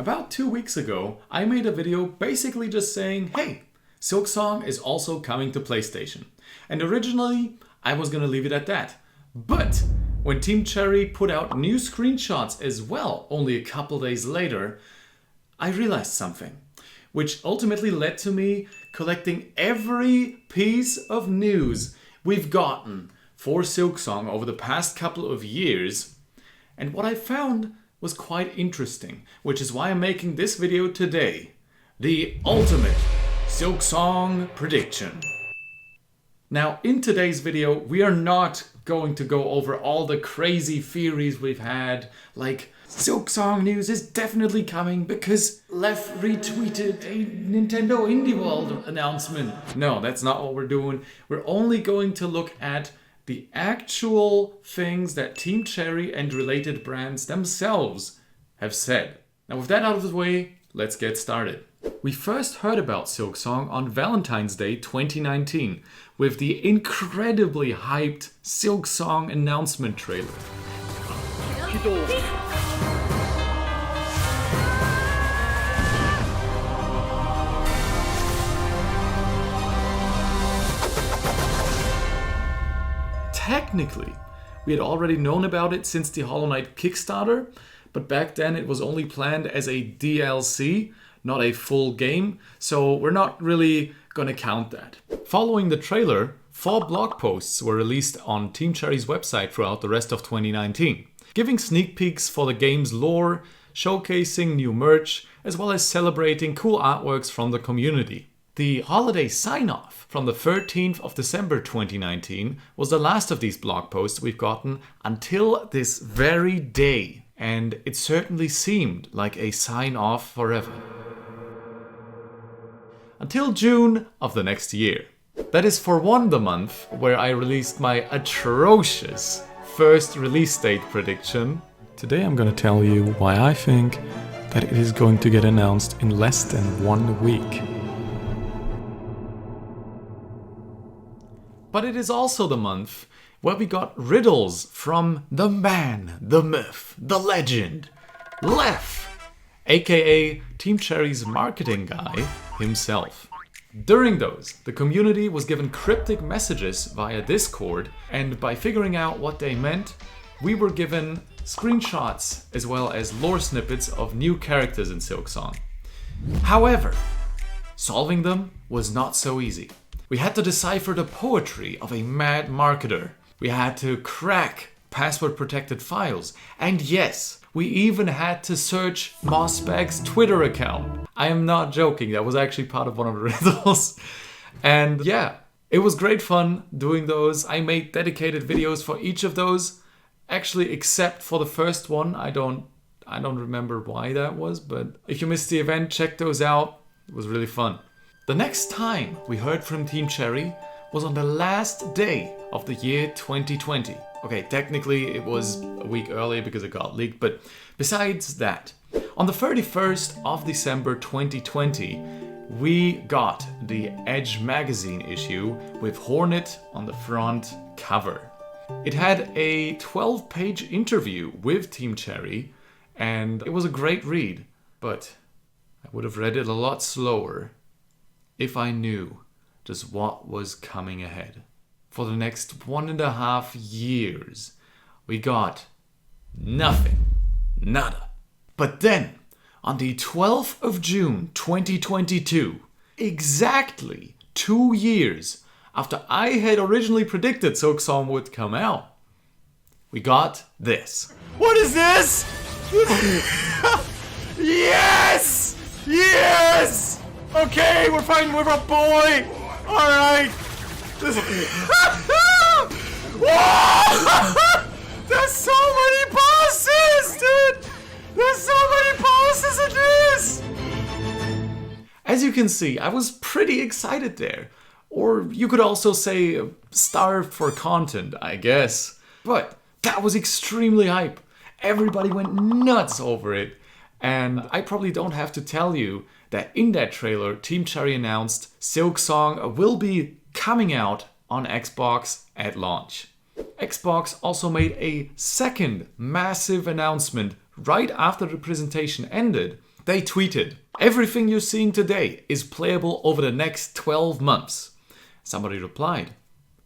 About 2 weeks ago, I made a video basically just saying, hey, Silksong is also coming to PlayStation. And originally, I was gonna leave it at that. But when Team Cherry put out new screenshots as well, only a couple days later, I realized something, which ultimately led to me collecting every piece of news we've gotten for Silksong over the past couple of years. And what I found was quite interesting, which is why I'm making this video today. The ultimate Silksong prediction. Now, in today's video, we are not going to go over all the crazy theories we've had, like Silksong news is definitely coming because Lef retweeted a Nintendo Indie World announcement. No, that's not what we're doing. We're only going to look at the actual things that Team Cherry and related brands themselves have said. Now, with that out of the way, let's get started. We first heard about Silksong on Valentine's Day 2019 with the incredibly hyped Silksong announcement trailer. Technically, we had already known about it since the Hollow Knight Kickstarter, but back then it was only planned as a DLC, not a full game, so we're not really gonna count that. Following the trailer, 4 blog posts were released on Team Cherry's website throughout the rest of 2019, giving sneak peeks for the game's lore, showcasing new merch, as well as celebrating cool artworks from the community. The holiday sign-off from the 13th of December 2019 was the last of these blog posts we've gotten until this very day, and it certainly seemed like a sign-off forever. Until June of the next year. That is for one the month where I released my atrocious first release date prediction. Today I'm gonna tell you why I think that it is going to get announced in less than 1 week. But it is also the month where we got riddles from the man, the myth, the legend, Lef, aka Team Cherry's marketing guy himself. During those, the community was given cryptic messages via Discord, and by figuring out what they meant, we were given screenshots as well as lore snippets of new characters in Silksong. However, solving them was not so easy. We had to decipher the poetry of a mad marketer. We had to crack password-protected files. And yes, we even had to search Mossbag's Twitter account. I am not joking, that was actually part of one of the riddles. And yeah, it was great fun doing those. I made dedicated videos for each of those. Actually, except for the first one, I don't remember why that was, but if you missed the event, check those out. It was really fun. The next time we heard from Team Cherry was on the last day of the year 2020. Okay, technically it was a week earlier because it got leaked, but besides that, on the 31st of December 2020, we got the Edge magazine issue with Hornet on the front cover. It had a 12-page interview with Team Cherry, and it was a great read, but I would have read it a lot slower if I knew just what was coming ahead. For the next 1.5 years, we got nothing. Nada. But then, on the 12th of June 2022, exactly 2 years after I had originally predicted Silksong would come out, we got this. What is this? Yes! Yes! Okay, we're fighting with a boy! Alright! There's so many bosses, dude! There's so many bosses in this! As you can see, I was pretty excited there. Or you could also say starved for content, I guess. But that was extremely hype. Everybody went nuts over it. And I probably don't have to tell you that in that trailer, Team Cherry announced Silksong will be coming out on Xbox at launch. Xbox also made a second massive announcement right after the presentation ended, They tweeted, "Everything you're seeing today is playable over the next 12 months." Somebody replied,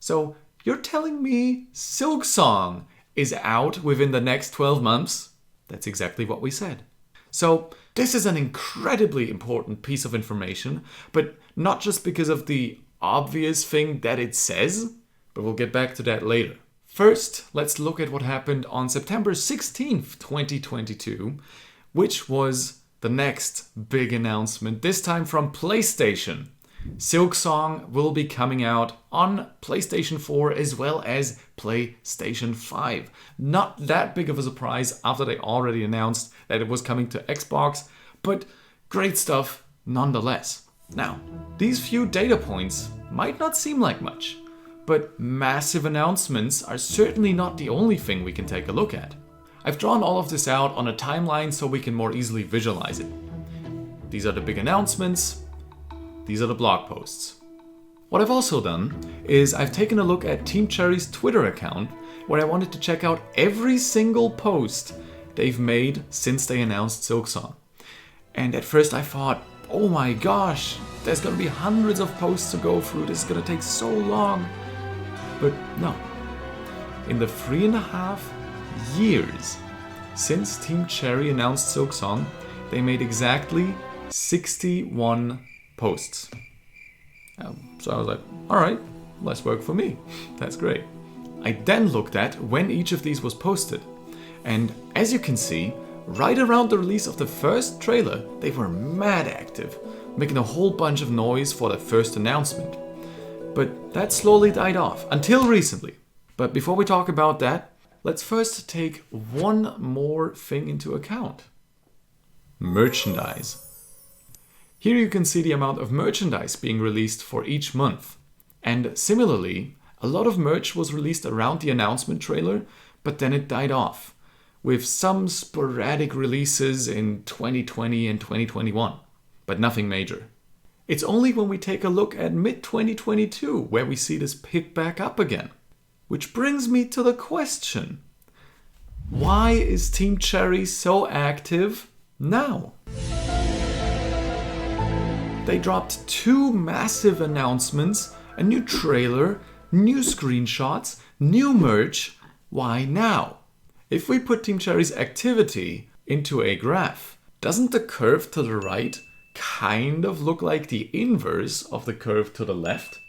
"So you're telling me Silksong is out within the next 12 months?" That's exactly what we said. So this is an incredibly important piece of information, but not just because of the obvious thing that it says, but we'll get back to that later. First, let's look at what happened on September 16th, 2022, which was the next big announcement, this time from PlayStation. Silksong will be coming out on PlayStation 4 as well as PlayStation 5. Not that big of a surprise after they already announced that it was coming to Xbox, but great stuff nonetheless. Now, these few data points might not seem like much, but massive announcements are certainly not the only thing we can take a look at. I've drawn all of this out on a timeline so we can more easily visualize it. These are the big announcements. These are the blog posts. What I've also done is I've taken a look at Team Cherry's Twitter account where I wanted to check out every single post they've made since they announced Silksong. And at first I thought, oh my gosh, there's gonna be hundreds of posts to go through, this is gonna take so long. But no. In the 3.5 years since Team Cherry announced Silksong, they made exactly 61 posts. So I was like, alright, less work for me. That's great. I then looked at when each of these was posted. And as you can see, right around the release of the first trailer, they were mad active, making a whole bunch of noise for the first announcement. But that slowly died off, until recently. But before we talk about that, let's first take one more thing into account. Merchandise. Here you can see the amount of merchandise being released for each month. And similarly, a lot of merch was released around the announcement trailer, but then it died off, with some sporadic releases in 2020 and 2021, but nothing major. It's only when we take a look at mid-2022 where we see this pick back up again. Which brings me to the question, why is Team Cherry so active now? They dropped 2 massive announcements, a new trailer, new screenshots, new merch. Why now? If we put Team Cherry's activity into a graph, doesn't the curve to the right kind of look like the inverse of the curve to the left?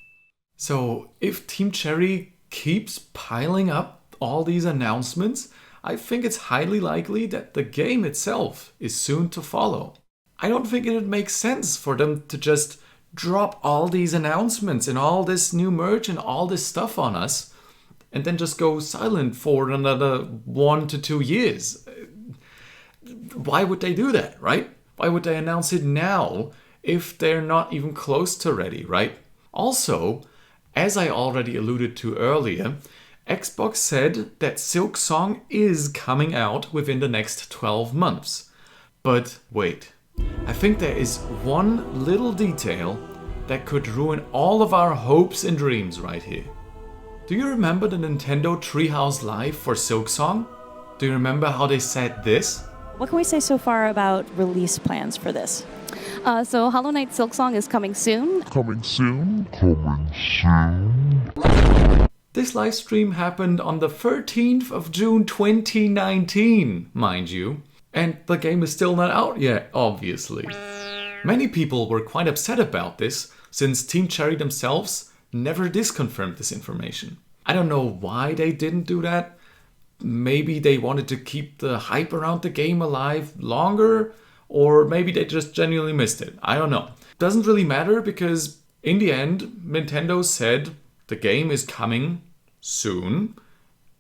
So if Team Cherry keeps piling up all these announcements, I think it's highly likely that the game itself is soon to follow. I don't think it would make sense for them to just drop all these announcements and all this new merch and all this stuff on us and then just go silent for another 1 to 2 years. Why would they do that, right? Why would they announce it now if they're not even close to ready, right? Also, as I already alluded to earlier, Xbox said that Silksong is coming out within the next 12 months. But wait, I think there is one little detail that could ruin all of our hopes and dreams right here. Do you remember the Nintendo Treehouse Live for Silksong? Do you remember how they said this? What can we say so far about release plans for this? So Hollow Knight Silksong is coming soon. Coming soon. Coming soon. This live stream happened on the 13th of June 2019, mind you. And the game is still not out yet, obviously. Many people were quite upset about this, since Team Cherry themselves never disconfirmed this information. I don't know why they didn't do that. Maybe they wanted to keep the hype around the game alive longer, or maybe they just genuinely missed it. I don't know. Doesn't really matter because in the end, Nintendo said the game is coming soon,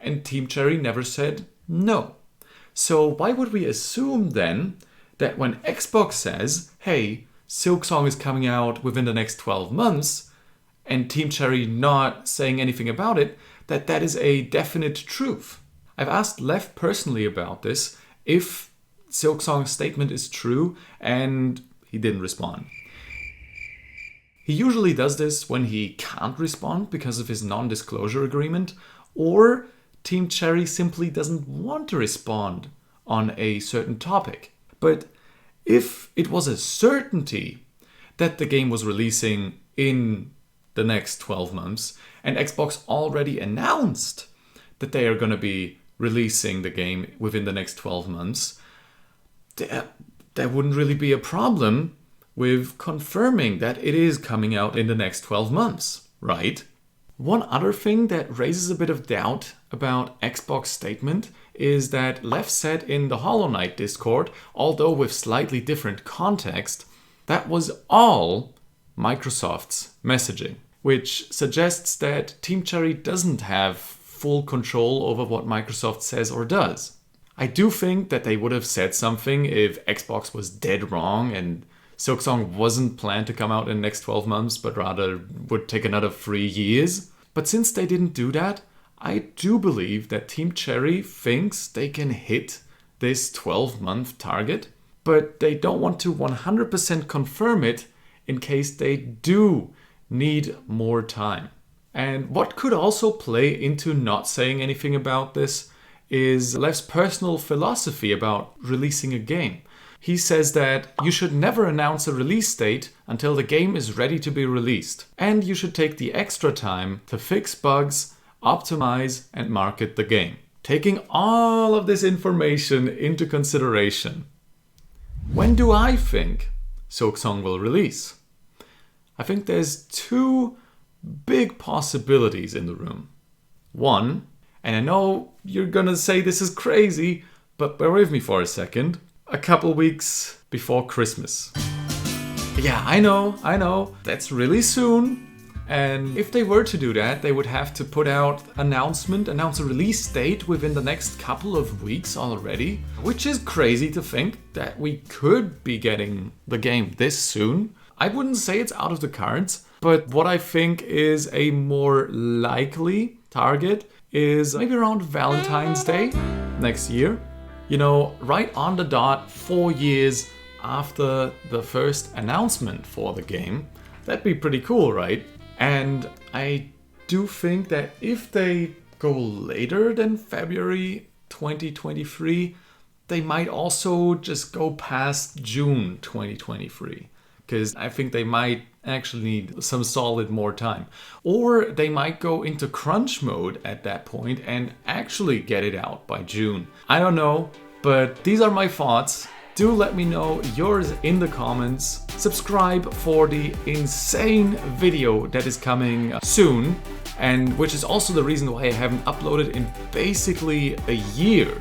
and Team Cherry never said no. So why would we assume then that when Xbox says, hey, Silksong is coming out within the next 12 months, and Team Cherry not saying anything about it, that that is a definite truth? I've asked Lev personally about this, if Silksong's statement is true, and he didn't respond. He usually does this when he can't respond because of his non-disclosure agreement, or Team Cherry simply doesn't want to respond on a certain topic. But If it was a certainty that the game was releasing in the next 12 months, and Xbox already announced that they are going to be releasing the game within the next 12 months, there wouldn't really be a problem with confirming that it is coming out in the next 12 months, right? One other thing that raises a bit of doubt about Xbox statement is that Lev said in the Hollow Knight Discord, although with slightly different context, that was all Microsoft's messaging, which suggests that Team Cherry doesn't have full control over what Microsoft says or does. I do think that they would have said something if Xbox was dead wrong and Silksong wasn't planned to come out in the next 12 months, but rather would take another 3 years. But since they didn't do that, I do believe that Team Cherry thinks they can hit this 12-month target, but they don't want to 100% confirm it in case they do need more time. And what could also play into not saying anything about this is Lev's personal philosophy about releasing a game. He says that you should never announce a release date until the game is ready to be released. And you should take the extra time to fix bugs, optimize, and market the game. Taking all of this information into consideration, when do I think Silksong will release? I think there's two big possibilities in the room. One, and I know you're gonna say this is crazy, but bear with me for a second, a couple weeks before Christmas. Yeah, I know, that's really soon. And if they were to do that, they would have to put out announce a release date within the next couple of weeks already, which is crazy to think that we could be getting the game this soon. I wouldn't say it's out of the cards, but what I think is a more likely target is maybe around Valentine's Day next year. You know, right on the dot, 4 years after the first announcement for the game. That'd be pretty cool, right? And I do think that if they go later than February 2023, they might also just go past June 2023. Because I think they might actually need some solid more time. Or they might go into crunch mode at that point and actually get it out by June. I don't know, but these are my thoughts. Do let me know yours in the comments. Subscribe for the insane video that is coming soon, and which is also the reason why I haven't uploaded in basically a year,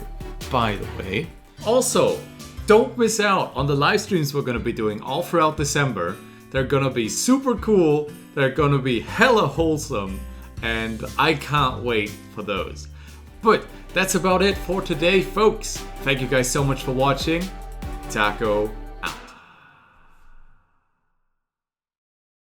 by the way. Also, don't miss out on the live streams we're gonna be doing all throughout December. They're gonna be super cool, they're gonna be hella wholesome, and I can't wait for those. But that's about it for today, folks. Thank you guys so much for watching. Taco